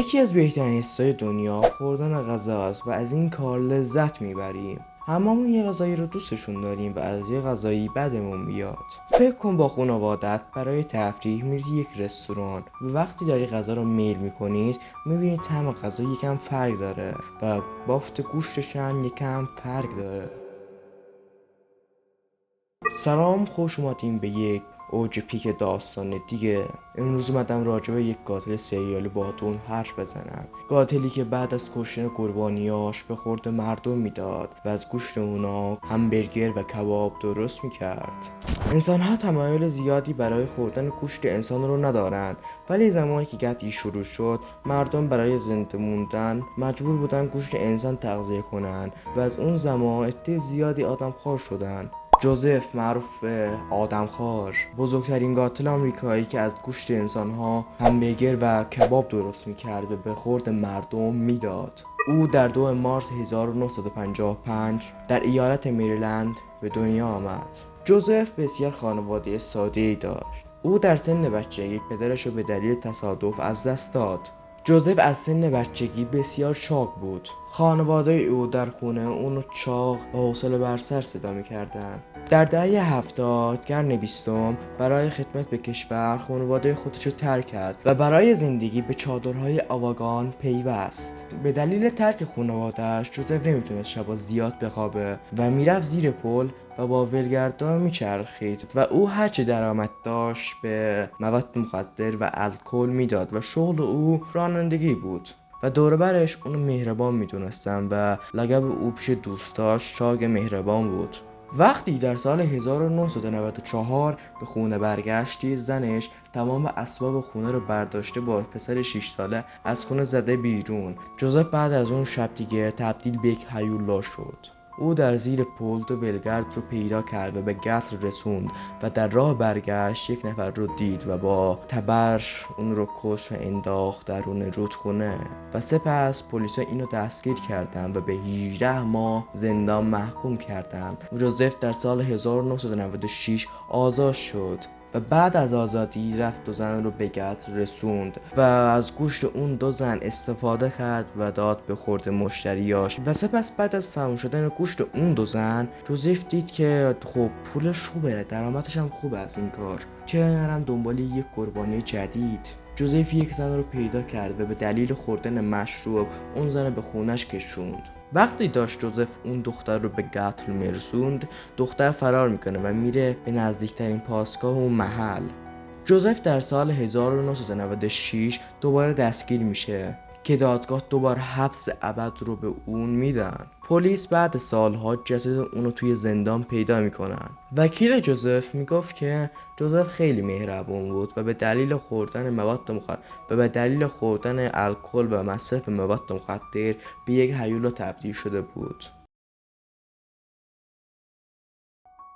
یکی از بهترین حسای دنیا خوردن غذاست و از این کار لذت میبریم. هممون یه غذایی رو دوستشون داریم و از یه غذایی بدمون میاد. فکر کن با خانوادت برای تفریح میری یک رستوران و وقتی داری غذا رو میل میکنید میبینید طعم غذا یکم فرق داره و بافت گوشتش هم یکم فرق داره. سلام، خوش اومدیم به یک اوج پیک داستان دیگه. امروز اومدم راجع به یک قاتل سریالی باهاتون حرف بزنم. قاتلی که بعد از کشتن قربانیاش به خورد مردم میداد و از گوشت اونا همبرگر و کباب درست میکرد. انسان ها تمایل زیادی برای خوردن گوشت انسان رو ندارن، ولی زمانی که قتل شروع شد مردم برای زنده موندن مجبور بودن گوشت انسان تغذیه کنن و از اون زمان عده زیادی آدمخوار شدن. جوزف، معروف به آدمخوار، بزرگترین قاتل آمریکایی که از گوشت انسانها همبرگر و کباب درست میکرد و به خورد مردم میداد. او در 2 مارس 1955 در ایالت مریلند به دنیا آمد. جوزف بسیار خانواده ساده‌ای داشت. او در سن بچگی پدرش را به دلیل تصادف از دست داد. جوزف از سن بچگی بسیار چاق بود. خانواده او در خونه اونو چاق و حوصله بر سر صدا می‌کردند. در دهه 70 قرن 20 برای خدمت به کشور خانواده خودش رو ترک کرد و برای زندگی به چادرهای آواگان پیوست. به دلیل ترک خانواده‌اش جوزف نمیتونست شبا زیاد بخوابه و میرفت زیر پل و با ولگردان میچرخید و او هرچه درآمد داشت به مواد مخدر و الکل میداد و شغل او رانندگی بود و دور برش اونو مهربان میدونستن و لقب او پیش دوستاش شاگ مهربان بود. وقتی در سال 1994 به خونه برگشتی، زنش تمام اسباب خونه رو برداشته با پسر 6 ساله از خونه زده بیرون. جوزف بعد از اون شب دیگه تبدیل به یک هیولا شد. او در زیر پل 2 ولگرد رو پیدا کرد و به قتل رسوند و در راه برگشت یک نفر رو دید و با تبر اون رو کشت و انداخت درون رودخونه و سپس پلیسا اینو دستگیر کردن و به 18 ماه زندان محکوم کردن. جوزف در سال 1996 آزاد شد و بعد از آزادی رفت 2 زن رو به قتل رسوند و از گوشت اون 2 زن استفاده کرد و داد به خورد مشتریاش و سپس بعد از تموم شدن گوشت اون 2 زن جوزف دید که خب پولش خوبه، درآمدش هم خوبه از این کار، که نرم دنبال یک قربانی جدید. جوزف یک زن رو پیدا کرد و به دلیل خوردن مشروب اون زن به خونش کشوند. وقتی داشت جوزف اون دختر رو به قتل میرسوند، دختر فرار میکنه و میره به نزدیکترین پاسگاه اون محل. جوزف در سال 1996 دوباره دستگیر میشه که دادگاه دوباره حبس ابد رو به اون میدن. پلیس بعد سالها جسد اونو توی زندان پیدا میکنن. وکیل جوزف میگفت که جوزف خیلی مهربون بود و به دلیل خوردن مواد مخدر و به دلیل خوردن الکل و مصرف مواد مخدر به یک هیولا تبدیل شده بود.